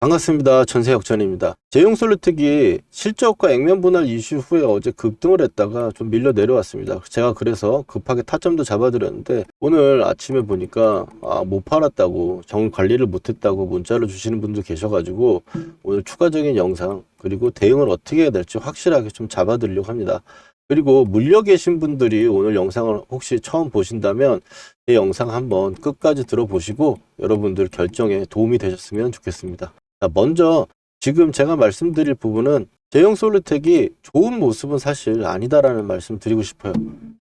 반갑습니다. 전세혁전입니다. 제용솔루텍이 실적과 액면 분할 이슈 후에 어제 급등을 했다가 좀 밀려 내려왔습니다. 제가 그래서 급하게 타점도 잡아드렸는데 오늘 아침에 보니까 못 팔았다고, 정 관리를 못했다고 문자를 주시는 분도 계셔가지고 오늘 추가적인 영상 그리고 대응을 어떻게 해야 될지 확실하게 좀 잡아드리려고 합니다. 그리고 물려 계신 분들이 오늘 영상을 혹시 처음 보신다면 이 영상 한번 끝까지 들어보시고 여러분들 결정에 도움이 되셨으면 좋겠습니다. 자, 먼저 지금 제가 말씀드릴 부분은 제용솔루텍이 좋은 모습은 사실 아니다라는 말씀 드리고 싶어요.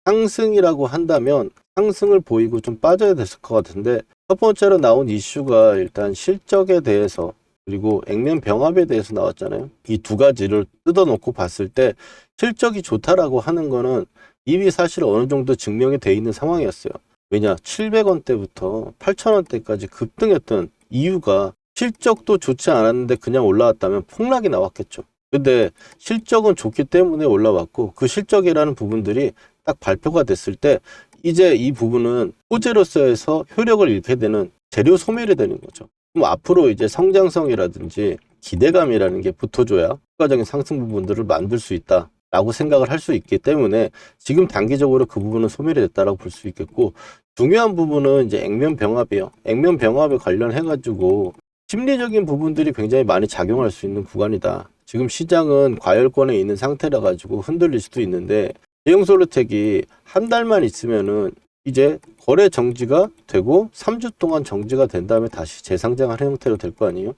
상승이라고 한다면 상승을 보이고 좀 빠져야 됐을 것 같은데, 첫 번째로 나온 이슈가 일단 실적에 대해서 그리고 액면 병합에 대해서 나왔잖아요. 이 두 가지를 뜯어놓고 봤을 때 실적이 좋다라고 하는 거는 이미 사실 어느 정도 증명이 돼 있는 상황이었어요. 왜냐, 700원대부터 8,000원대까지 급등했던 이유가 실적도 좋지 않았는데 그냥 올라왔다면 폭락이 나왔겠죠. 근데 실적은 좋기 때문에 올라왔고, 그 실적이라는 부분들이 딱 발표가 됐을 때 이제 이 부분은 호재로서에서 효력을 잃게 되는 재료 소멸이 되는 거죠. 그럼 앞으로 이제 성장성이라든지 기대감이라는 게 붙어줘야 추가적인 상승 부분들을 만들 수 있다 라고 생각을 할 수 있기 때문에 지금 단기적으로 그 부분은 소멸이 됐다라고 볼 수 있겠고, 중요한 부분은 이제 액면 병합이에요. 액면 병합에 관련해 가지고 심리적인 부분들이 굉장히 많이 작용할 수 있는 구간이다. 지금 시장은 과열권에 있는 상태라 가지고 흔들릴 수도 있는데, 제용솔루텍이 한 달만 있으면은 이제 거래 정지가 되고 3주 동안 정지가 된 다음에 다시 재상장하는 형태로 될 거 아니에요.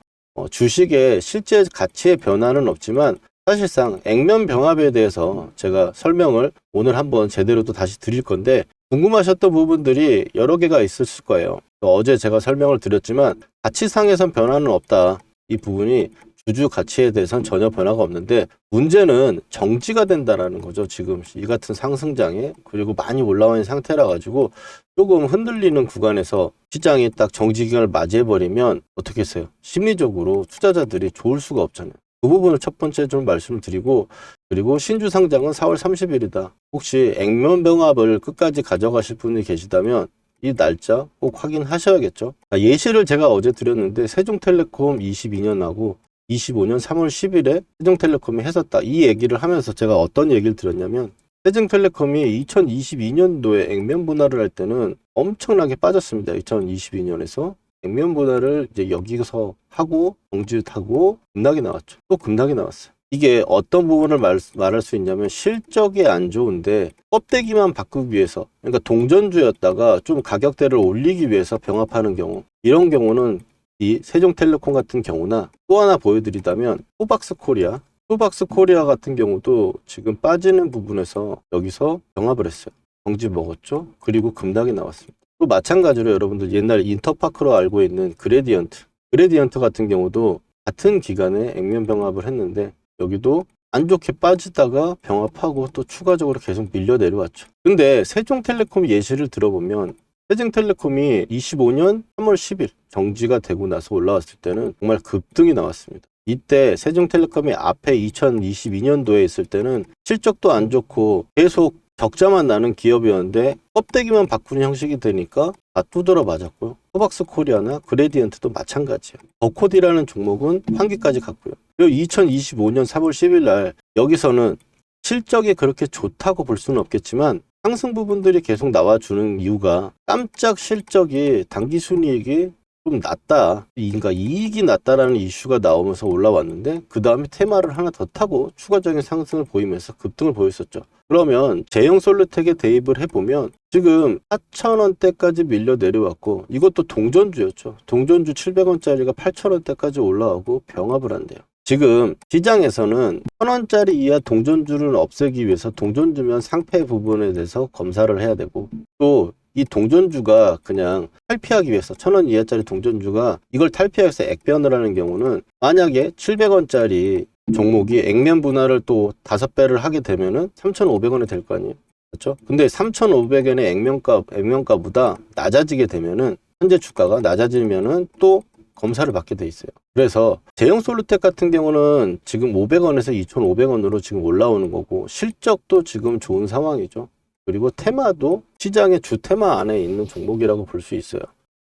주식의 실제 가치의 변화는 없지만 사실상 액면 병합에 대해서 제가 설명을 오늘 한번 제대로 또 다시 드릴 건데, 궁금하셨던 부분들이 여러 개가 있었을 거예요. 어제 제가 설명을 드렸지만 가치상에선 변화는 없다. 이 부분이 주주 가치에 대해서는 전혀 변화가 없는데, 문제는 정지가 된다라는 거죠. 지금 이 같은 상승장에, 그리고 많이 올라와 있는 상태라 가지고 조금 흔들리는 구간에서 시장이 딱 정지 기간을 맞이해버리면 어떻게 했어요? 심리적으로 투자자들이 좋을 수가 없잖아요. 그 부분을 첫 번째 좀 말씀을 드리고, 그리고 신주 상장은 4월 30일이다. 혹시 액면 병합을 끝까지 가져가실 분이 계시다면 이 날짜 꼭 확인하셔야겠죠. 예시를 제가 어제 드렸는데 세종텔레콤 22년하고 25년 3월 10일에 세종텔레콤이 했었다. 이 얘기를 하면서 제가 어떤 얘기를 드렸냐면, 세종텔레콤이 2022년도에 액면 분할을 할 때는 엄청나게 빠졌습니다. 2022년에서 액면 분할을 이제 여기서 하고 정지하고 급락이 나왔죠. 또 급락이 나왔어요. 이게 어떤 부분을 말할 수 있냐면, 실적이 안 좋은데 껍데기만 바꾸기 위해서, 그러니까 동전주였다가 좀 가격대를 올리기 위해서 병합하는 경우, 이런 경우는 이 세종텔레콤 같은 경우나 또 하나 보여드리자면 후박스코리아 같은 경우도 지금 빠지는 부분에서 여기서 병합을 했어요. 정지 먹었죠. 그리고 급락이 나왔습니다. 또 마찬가지로 여러분들 옛날 인터파크로 알고 있는 그레디언트 같은 경우도 같은 기간에 액면 병합을 했는데 여기도 안 좋게 빠지다가 병합하고 또 추가적으로 계속 밀려 내려왔죠. 근데 세종텔레콤 예시를 들어보면, 세종텔레콤이 25년 3월 10일 정지가 되고 나서 올라왔을 때는 정말 급등이 나왔습니다. 이때 세종텔레콤이 앞에 2022년도에 있을 때는 실적도 안 좋고 계속 적자만 나는 기업이었는데 껍데기만 바꾸는 형식이 되니까 다 두드러 맞았고요. 코박스코리아나 그레디언트도 마찬가지예요. 버코디라는 종목은 환기까지 갔고요. 그리고 2025년 3월 10일 날 여기서는 실적이 그렇게 좋다고 볼 수는 없겠지만 상승 부분들이 계속 나와주는 이유가 깜짝 실적이 단기 순이익이 좀 낮다, 그러니까 이익이 낮다라는 이슈가 나오면서 올라왔는데, 그 다음에 테마를 하나 더 타고 추가적인 상승을 보이면서 급등을 보였었죠. 그러면 제용솔루텍에 대입을 해보면 지금 4,000원대까지 밀려 내려왔고, 이것도 동전주였죠. 동전주 700원짜리가 8,000원대까지 올라오고 병합을 한대요. 지금 시장에서는 1,000원짜리 이하 동전주를 없애기 위해서 동전주면 상패 부분에 대해서 검사를 해야 되고, 또 이 동전주가 그냥 탈피하기 위해서 1,000원 이하짜리 동전주가 이걸 탈피하기 위해서 액변을 하는 경우는, 만약에 700원짜리 종목이 액면 분할을 또 5배를 하게 되면은 3,500원이 될 거 아니에요. 그렇죠? 근데 3,500원의 액면가보다 낮아지게 되면은, 현재 주가가 낮아지면은 또 검사를 받게 돼 있어요. 그래서 제용솔루텍 같은 경우는 지금 500원에서 2,500원으로 지금 올라오는 거고, 실적도 지금 좋은 상황이죠. 그리고 테마도 시장의 주 테마 안에 있는 종목이라고 볼 수 있어요.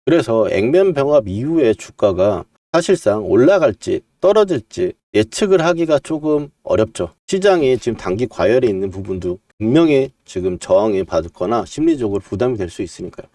그래서 액면 병합 이후에 주가가 사실상 올라갈지 떨어질지 예측을 하기가 조금 어렵죠. 시장이 지금 단기 과열에 있는 부분도 분명히 지금 저항이 받거나 심리적으로 부담이 될 수 있으니까요.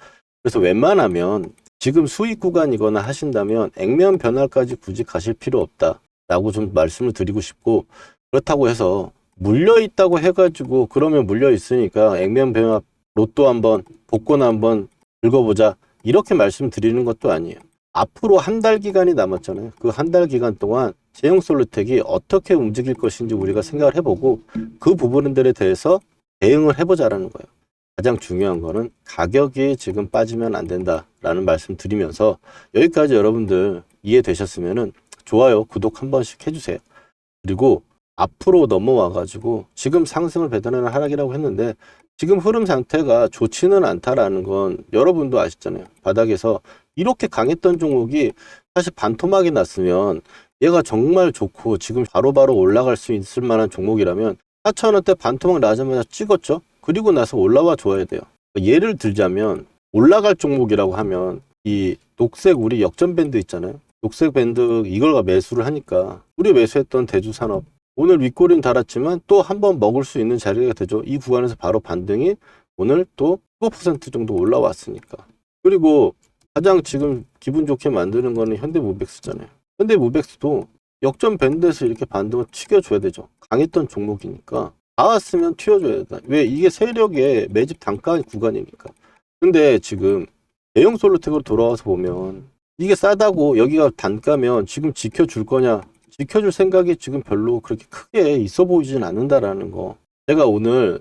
그래서 웬만하면 지금 수익 구간이거나 하신다면 액면 변화까지 굳이 가실 필요 없다라고 좀 말씀을 드리고 싶고, 그렇다고 해서 물려 있다고 해가지고 그러면 물려 있으니까 액면 변화 로또 한번 복권 한번 긁어보자 이렇게 말씀드리는 것도 아니에요. 앞으로 한 달 기간이 남았잖아요. 그 한 달 기간 동안 제형솔루텍이 어떻게 움직일 것인지 우리가 생각을 해보고 그 부분들에 대해서 대응을 해보자라는 거예요. 가장 중요한 거는 가격이 지금 빠지면 안 된다라는 말씀 드리면서, 여기까지 여러분들 이해되셨으면은 좋아요, 구독 한 번씩 해주세요. 그리고 앞으로 넘어와 가지고 지금 상승을 배달하는 하락이라고 했는데 지금 흐름 상태가 좋지는 않다라는 건 여러분도 아시잖아요. 바닥에서 이렇게 강했던 종목이 사실 반토막이 났으면 얘가 정말 좋고 지금 바로바로 올라갈 수 있을 만한 종목이라면 4,000원대 반토막 나자마자 찍었죠. 그리고 나서 올라와 줘야 돼요. 예를 들자면 올라갈 종목이라고 하면 이 녹색 우리 역전 밴드 있잖아요. 녹색 밴드 이걸 매수를 하니까 우리 매수했던 대주산업 오늘 윗꼬리는 달았지만 또 한 번 먹을 수 있는 자리가 되죠. 이 구간에서 바로 반등이 오늘 또 15% 정도 올라왔으니까. 그리고 가장 지금 기분 좋게 만드는 거는 현대모백스잖아요. 현대모백스도 역전 밴드에서 이렇게 반등을 튀겨줘야 되죠. 강했던 종목이니까 나왔으면 튀어줘야 된다. 왜? 이게 세력의 매집 단가 구간이니까. 근데 지금 대형 솔루텍으로 돌아와서 보면 이게 싸다고 여기가 단가면 지금 지켜줄 거냐? 지켜줄 생각이 지금 별로 그렇게 크게 있어 보이진 않는다라는 거. 제가 오늘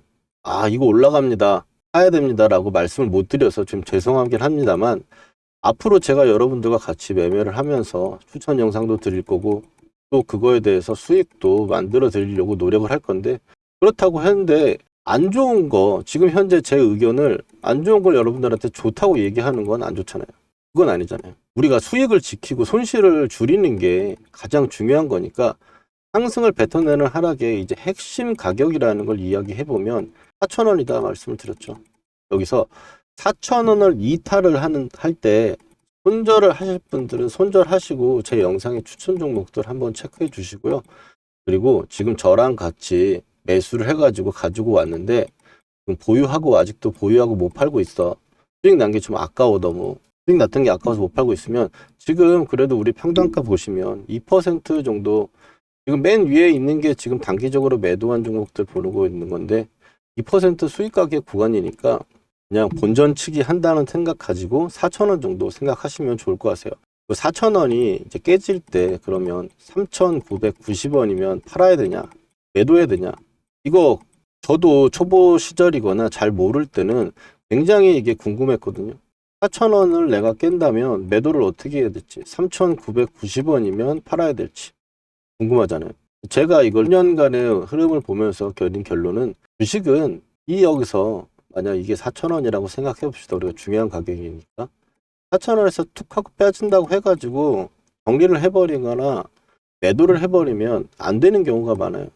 이거 올라갑니다, 사야 됩니다 라고 말씀을 못 드려서 좀 죄송하긴 합니다만, 앞으로 제가 여러분들과 같이 매매를 하면서 추천 영상도 드릴 거고 또 그거에 대해서 수익도 만들어 드리려고 노력을 할 건데, 그렇다고 했는데 안 좋은 거, 지금 현재 제 의견을 안 좋은 걸 여러분들한테 좋다고 얘기하는 건 안 좋잖아요. 그건 아니잖아요. 우리가 수익을 지키고 손실을 줄이는 게 가장 중요한 거니까 상승을 뱉어내는 하락의 이제 핵심 가격이라는 걸 이야기해 보면 4,000원이다 말씀을 드렸죠. 여기서 4,000원을 이탈을 할 때 손절을 하실 분들은 손절하시고 제 영상의 추천 종목들 한번 체크해 주시고요. 그리고 지금 저랑 같이 매수를 해가지고 가지고 왔는데 보유하고 아직도 보유하고 못 팔고 있어. 수익 난 게 좀 아까워. 너무 수익 났던 게 아까워서 못 팔고 있으면 지금 그래도 우리 평단가 보시면 2% 정도 지금 맨 위에 있는 게 지금 단기적으로 매도한 종목들 보고 있는 건데 2% 수익 가격 구간이니까 그냥 본전치기 한다는 생각 가지고 4,000원 정도 생각하시면 좋을 것 같아요. 4,000원이 이제 깨질 때 그러면 3,990원이면 팔아야 되냐 매도해야 되냐, 이거 저도 초보 시절이거나 잘 모를 때는 굉장히 이게 궁금했거든요. 4,000원을 내가 깬다면 매도를 어떻게 해야 될지, 3,990원이면 팔아야 될지 궁금하잖아요. 제가 이걸 1년간의 흐름을 보면서 내린 결론은 주식은 여기서 만약 이게 4,000원이라고 생각해 봅시다. 우리가 중요한 가격이니까 4,000원에서 툭 하고 빠진다고 해가지고 정리를 해버리거나 매도를 해버리면 안 되는 경우가 많아요.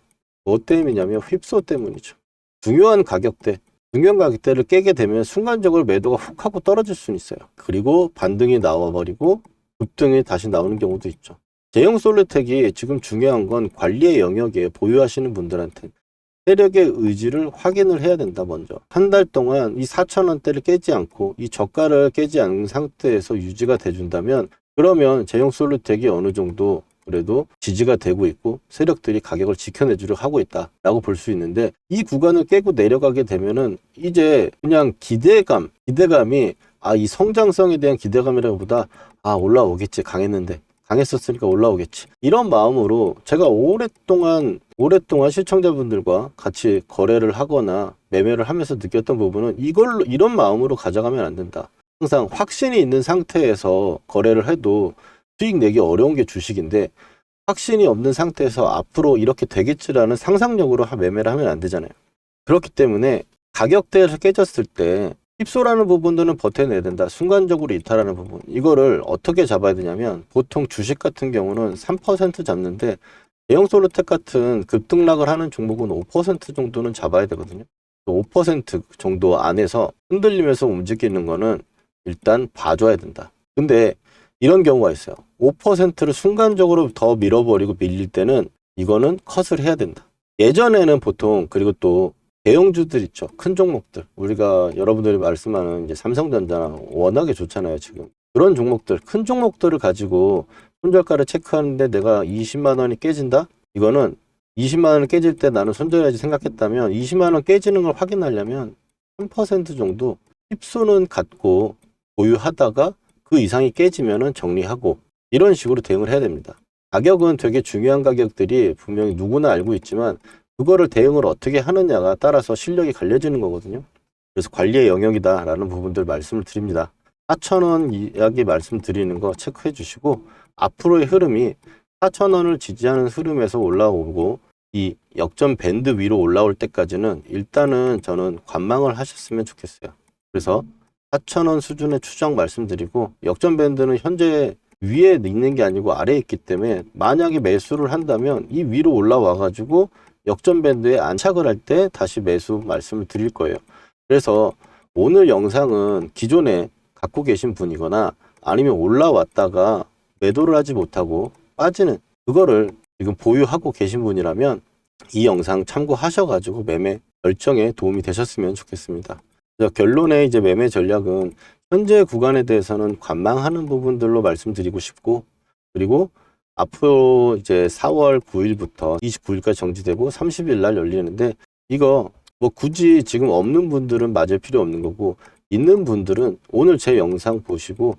뭐 때문이냐면 휩소 때문이죠. 중요한 가격대를 깨게 되면 순간적으로 매도가 훅 하고 떨어질 수는 있어요. 그리고 반등이 나와버리고 급등이 다시 나오는 경우도 있죠. 대형 솔루텍이 지금 중요한 건 관리의 영역에 보유하시는 분들한테 세력의 의지를 확인을 해야 된다. 먼저 한 달 동안 이 4,000원대를 깨지 않고 이 저가를 깨지 않은 상태에서 유지가 돼준다면, 그러면 대형 솔루텍이 어느 정도 그래도 지지가 되고 있고 세력들이 가격을 지켜내주려고 하고 있다라고 볼 수 있는데, 이 구간을 깨고 내려가게 되면은 이제 그냥 기대감이 이 성장성에 대한 기대감이라기보다 올라오겠지, 강했었으니까 올라오겠지, 이런 마음으로 제가 오랫동안 시청자분들과 같이 거래를 하거나 매매를 하면서 느꼈던 부분은 이런 마음으로 가져가면 안 된다. 항상 확신이 있는 상태에서 거래를 해도 수익 내기 어려운 게 주식인데, 확신이 없는 상태에서 앞으로 이렇게 되겠지라는 상상력으로 매매를 하면 안 되잖아요. 그렇기 때문에 가격대에서 깨졌을 때 휩소라는 부분들은 버텨내야 된다. 순간적으로 이탈하는 부분, 이거를 어떻게 잡아야 되냐면, 보통 주식 같은 경우는 3% 잡는데 대형 솔루텍 같은 급등락을 하는 종목은 5% 정도는 잡아야 되거든요. 5% 정도 안에서 흔들리면서 움직이는 거는 일단 봐줘야 된다. 근데 이런 경우가 있어요. 5%를 순간적으로 더 밀어버리고 밀릴 때는 이거는 컷을 해야 된다. 예전에는 보통, 그리고 또 대형주들 있죠. 큰 종목들. 우리가 여러분들이 말씀하는 이제 삼성전자나 워낙에 좋잖아요, 지금. 그런 종목들, 큰 종목들을 가지고 손절가를 체크하는데 내가 20만 원이 깨진다? 이거는 20만 원이 깨질 때 나는 손절해야지 생각했다면 20만 원 깨지는 걸 확인하려면 3% 정도 힙소는 갖고 보유하다가 그 이상이 깨지면은 정리하고 이런 식으로 대응을 해야 됩니다. 가격은 되게 중요한 가격들이 분명히 누구나 알고 있지만 그거를 대응을 어떻게 하느냐가 따라서 실력이 갈려지는 거거든요. 그래서 관리의 영역이다라는 부분들 말씀을 드립니다. 4,000원 이야기 말씀드리는 거 체크해 주시고 앞으로의 흐름이 4,000원을 지지하는 흐름에서 올라오고 이 역전 밴드 위로 올라올 때까지는 일단은 저는 관망을 하셨으면 좋겠어요. 그래서 4,000원 수준의 추정 말씀드리고 역전 밴드는 현재 위에 있는 게 아니고 아래에 있기 때문에 만약에 매수를 한다면 이 위로 올라와 가지고 역전 밴드에 안착을 할 때 다시 매수 말씀을 드릴 거예요. 그래서 오늘 영상은 기존에 갖고 계신 분이거나 아니면 올라왔다가 매도를 하지 못하고 빠지는 그거를 지금 보유하고 계신 분이라면 이 영상 참고하셔가지고 매매 결정에 도움이 되셨으면 좋겠습니다. 그래서 결론의 이제 매매 전략은 현재 구간에 대해서는 관망하는 부분들로 말씀드리고 싶고, 그리고 앞으로 이제 4월 9일부터 29일까지 정지되고 30일 날 열리는데 이거 뭐 굳이 지금 없는 분들은 맞을 필요 없는 거고 있는 분들은 오늘 제 영상 보시고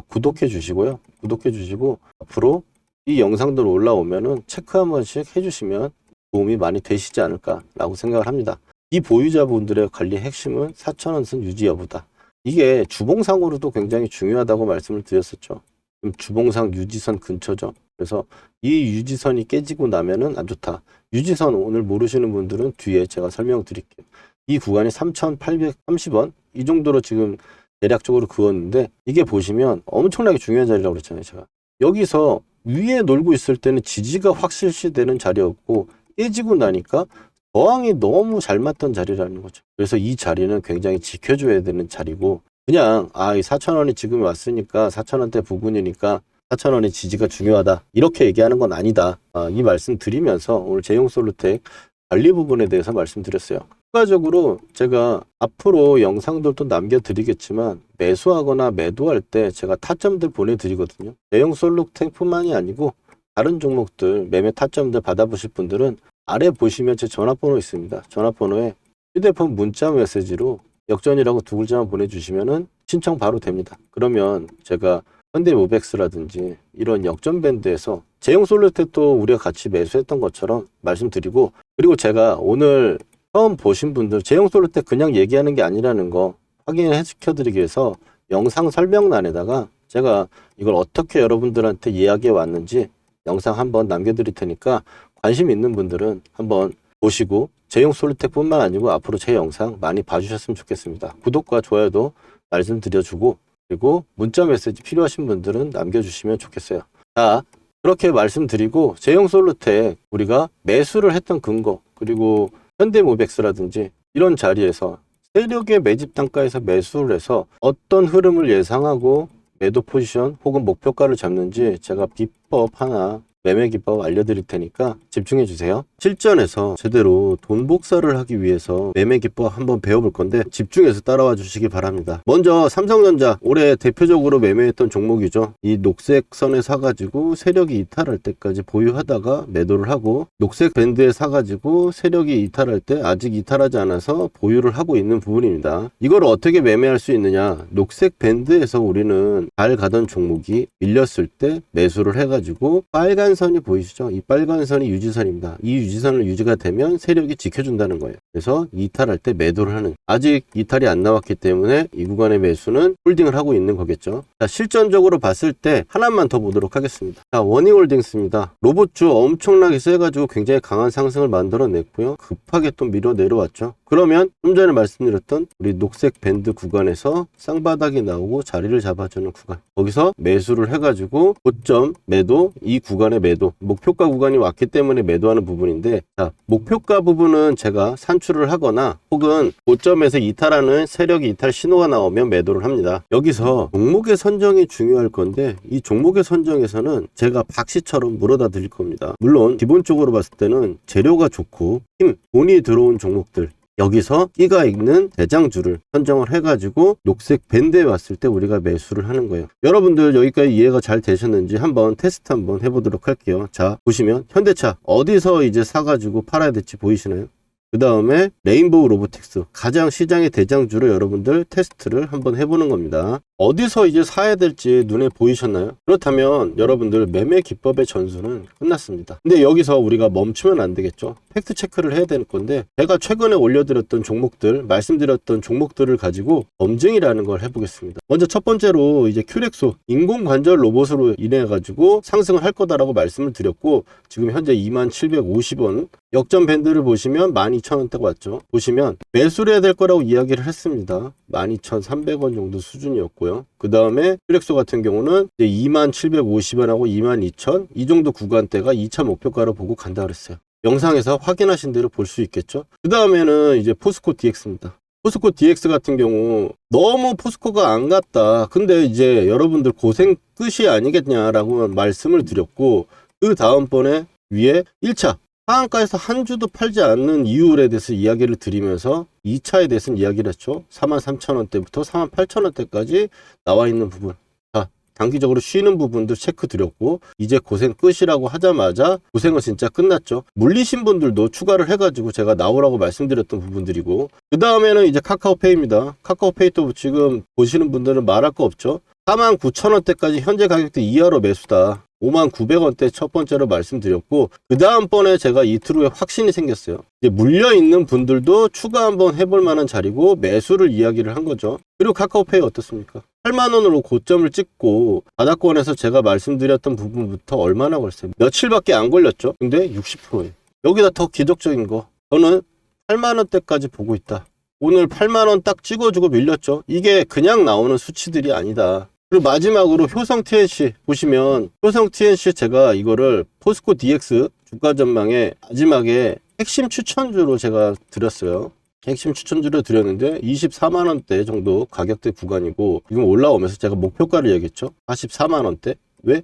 구독해 주시고요. 구독해 주시고 앞으로 이 영상들 올라오면은 체크 한 번씩 해주시면 도움이 많이 되시지 않을까라고 생각을 합니다. 이 보유자분들의 관리 핵심은 4,000원 선 유지 여부다. 이게 주봉상으로도 굉장히 중요하다고 말씀을 드렸었죠. 지금 주봉상 유지선 근처죠. 그래서 이 유지선이 깨지고 나면은 안 좋다. 유지선 오늘 모르시는 분들은 뒤에 제가 설명드릴게요. 이 구간이 3,830원 이 정도로 지금 대략적으로 그었는데 이게 보시면 엄청나게 중요한 자리라고 그랬잖아요. 제가 여기서 위에 놀고 있을 때는 지지가 확 실시되는 자리였고 깨지고 나니까 저항이 너무 잘 맞던 자리라는 거죠. 그래서 이 자리는 굉장히 지켜줘야 되는 자리고 그냥 이 4,000원이 지금 왔으니까 4,000원대 부근이니까 4,000원의 지지가 중요하다 이렇게 얘기하는 건 아니다. 이 말씀 드리면서 오늘 제용솔루텍 관리 부분에 대해서 말씀드렸어요. 추가적으로 제가 앞으로 영상들도 남겨드리겠지만 매수하거나 매도할 때 제가 타점들 보내드리거든요. 제용솔루텍뿐만이 아니고 다른 종목들 매매 타점들 받아보실 분들은 아래 보시면 제 전화번호 있습니다. 전화번호에 휴대폰 문자 메시지로 역전이라고 두 글자만 보내주시면은 신청 바로 됩니다. 그러면 제가 현대모백스라든지 이런 역전 밴드에서 제용솔루텍도 우리가 같이 매수했던 것처럼 말씀드리고, 그리고 제가 오늘 처음 보신 분들 제용솔루텍 그냥 얘기하는 게 아니라는 거 확인을 시켜드리기 위해서 영상 설명란에다가 제가 이걸 어떻게 여러분들한테 이야기해 왔는지 영상 한번 남겨드릴 테니까 관심 있는 분들은 한번 보시고 제용솔루텍뿐만 아니고 앞으로 제 영상 많이 봐주셨으면 좋겠습니다. 구독과 좋아요도 말씀드려주고 그리고 문자 메시지 필요하신 분들은 남겨주시면 좋겠어요. 자, 그렇게 말씀드리고 제용솔루텍 우리가 매수를 했던 근거 그리고 현대모백스라든지 이런 자리에서 세력의 매집 단가에서 매수를 해서 어떤 흐름을 예상하고 매도 포지션 혹은 목표가를 잡는지 제가 비법 하나 매매 기법 알려드릴 테니까 집중해 주세요. 실전에서 제대로 돈 복사를 하기 위해서 매매 기법 한번 배워볼 건데 집중해서 따라와 주시기 바랍니다. 먼저 삼성전자 올해 대표적으로 매매했던 종목이죠. 이 녹색 선에 사가지고 세력이 이탈할 때까지 보유하다가 매도를 하고 녹색 밴드에 사가지고 세력이 이탈할 때 아직 이탈하지 않아서 보유를 하고 있는 부분입니다. 이걸 어떻게 매매할 수 있느냐, 녹색 밴드에서 우리는 잘 가던 종목이 밀렸을 때 매수를 해가지고 빨간 선이 보이시죠? 이 빨간 선이 유지선입니다. 이 유지선을 유지가 되면 세력이 지켜준다는 거예요. 그래서 이탈할 때 매도를 하는, 아직 이탈이 안 나왔기 때문에 이 구간의 매수는 홀딩을 하고 있는 거겠죠. 자, 실전적으로 봤을 때 하나만 더 보도록 하겠습니다. 자, 워닝홀딩스입니다. 로봇주 엄청나게 세가지고 굉장히 강한 상승을 만들어냈고요. 급하게 또 밀어 내려왔죠. 그러면 좀 전에 말씀드렸던 우리 녹색 밴드 구간에서 쌍바닥이 나오고 자리를 잡아주는 구간, 거기서 매수를 해가지고 고점 매도, 이 구간의 매도, 목표가 구간이 왔기 때문에 매도하는 부분인데, 자, 목표가 부분은 제가 산출을 하거나 혹은 고점에서 이탈하는 세력이 이탈 신호가 나오면 매도를 합니다. 여기서 종목의 선정이 중요할 건데, 이 종목의 선정에서는 제가 박씨처럼 물어다 드릴 겁니다. 물론 기본적으로 봤을 때는 재료가 좋고 힘, 돈이 들어온 종목들, 여기서 끼가 있는 대장주를 선정을 해가지고 녹색 밴드에 왔을 때 우리가 매수를 하는 거예요. 여러분들 여기까지 이해가 잘 되셨는지 한번 테스트 한번 해보도록 할게요. 자, 보시면 현대차 어디서 이제 사가지고 팔아야 될지 보이시나요? 그 다음에 레인보우 로보틱스, 가장 시장의 대장주로 여러분들 테스트를 한번 해보는 겁니다. 어디서 이제 사야 될지 눈에 보이셨나요? 그렇다면 여러분들 매매 기법의 전수는 끝났습니다. 근데 여기서 우리가 멈추면 안 되겠죠. 팩트 체크를 해야 되는 건데, 제가 최근에 올려드렸던 종목들, 말씀드렸던 종목들을 가지고 검증이라는 걸 해보겠습니다. 먼저 첫 번째로 이제 큐렉소 인공관절 로봇으로 인해 가지고 상승을 할 거다라고 말씀을 드렸고, 지금 현재 2750원 역전 밴드를 보시면 12,000원대가 왔죠. 보시면 매수를 해야 될 거라고 이야기를 했습니다. 12,300원 정도 수준이었고요. 그 다음에 큐렉소 같은 경우는 2750원하고 22,000, 이 정도 구간대가 2차 목표가로 보고 간다 그랬어요. 영상에서 확인하신 대로 볼 수 있겠죠. 그 다음에는 이제 포스코 DX입니다. 포스코 DX 같은 경우 너무 포스코가 안 갔다. 근데 이제 여러분들 고생 끝이 아니겠냐라고 말씀을 드렸고, 그 다음번에 위에 1차 하한가에서 한 주도 팔지 않는 이유에 대해서 이야기를 드리면서 2차에 대해서는 이야기를 했죠. 43,000원대부터 48,000원대까지 나와 있는 부분, 자, 단기적으로 쉬는 부분도 체크 드렸고, 이제 고생 끝이라고 하자마자 고생은 진짜 끝났죠. 물리신 분들도 추가를 해가지고 제가 나오라고 말씀드렸던 부분들이고, 그 다음에는 이제 카카오페이입니다. 카카오페이도 지금 보시는 분들은 말할 거 없죠. 49,000원대까지 현재 가격대 이하로 매수다. 59,000원대 첫 번째로 말씀드렸고, 그 다음번에 제가 이틀 후에 확신이 생겼어요. 이제 물려있는 분들도 추가 한번 해볼 만한 자리고 매수를 이야기를 한 거죠. 그리고 카카오페이 어떻습니까? 8만원으로 고점을 찍고 바닥권에서 제가 말씀드렸던 부분부터 얼마나 걸렸어요? 며칠밖에 안 걸렸죠. 근데 60%예요. 여기다 더 기적적인 거, 저는 8만원대까지 보고 있다. 오늘 8만원 딱 찍어주고 밀렸죠. 이게 그냥 나오는 수치들이 아니다. 그리고 마지막으로 효성 TNC 보시면, 효성 TNC 제가 이거를 포스코 DX 주가 전망에 마지막에 핵심 추천주로 제가 드렸어요. 핵심 추천주로 드렸는데 24만원대 정도 가격대 구간이고, 지금 올라오면서 제가 목표가를 얘기했죠. 44만원대. 왜?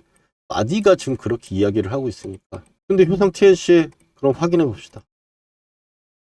마디가 지금 그렇게 이야기를 하고 있으니까. 근데 효성 TNC 그럼 확인해 봅시다.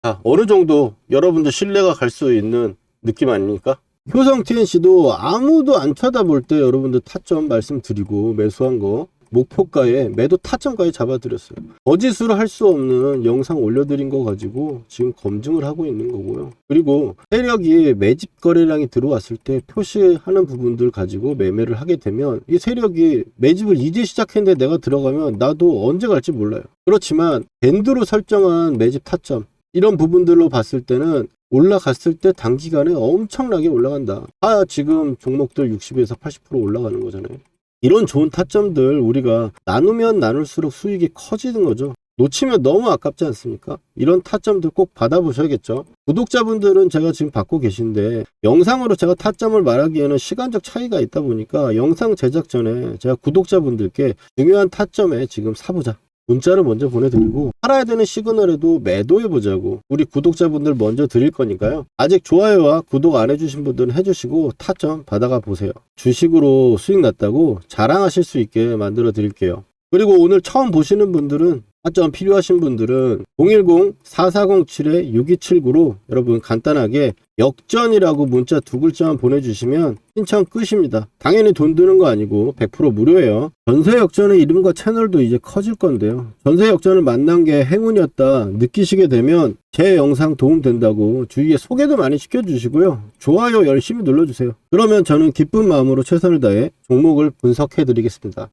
자, 어느 정도 여러분들 신뢰가 갈 수 있는 느낌 아닙니까? 효성 TNC도 아무도 안 쳐다볼 때 여러분들 타점 말씀드리고 매수한 거 목표가에 매도 타점까지 잡아드렸어요. 거짓으로 할 수 없는 영상 올려드린 거 가지고 지금 검증을 하고 있는 거고요. 그리고 세력이 매집 거래량이 들어왔을 때 표시하는 부분들 가지고 매매를 하게 되면, 이 세력이 매집을 이제 시작했는데 내가 들어가면 나도 언제 갈지 몰라요. 그렇지만 밴드로 설정한 매집 타점, 이런 부분들로 봤을 때는 올라갔을 때 단기간에 엄청나게 올라간다. 지금 종목들 60에서 80% 올라가는 거잖아요. 이런 좋은 타점들 우리가 나누면 나눌수록 수익이 커지는 거죠. 놓치면 너무 아깝지 않습니까? 이런 타점들 꼭 받아보셔야겠죠. 구독자분들은 제가 지금 받고 계신데, 영상으로 제가 타점을 말하기에는 시간적 차이가 있다 보니까 영상 제작 전에 제가 구독자분들께 중요한 타점에 지금 사보자, 문자를 먼저 보내드리고, 팔아야 되는 시그널에도 매도해보자고 우리 구독자분들 먼저 드릴 거니까요. 아직 좋아요와 구독 안 해주신 분들은 해주시고 타점 받아가 보세요. 주식으로 수익 났다고 자랑하실 수 있게 만들어 드릴게요. 그리고 오늘 처음 보시는 분들은, 타점 필요하신 분들은 010-4407-6279로 여러분 간단하게 역전이라고 문자 2글자만 보내주시면 신청 끝입니다. 당연히 돈 드는 거 아니고 100% 무료예요. 전세 역전의 이름과 채널도 이제 커질 건데요. 전세 역전을 만난 게 행운이었다 느끼시게 되면 제 영상 도움 된다고 주위에 소개도 많이 시켜주시고요. 좋아요 열심히 눌러주세요. 그러면 저는 기쁜 마음으로 최선을 다해 종목을 분석해 드리겠습니다.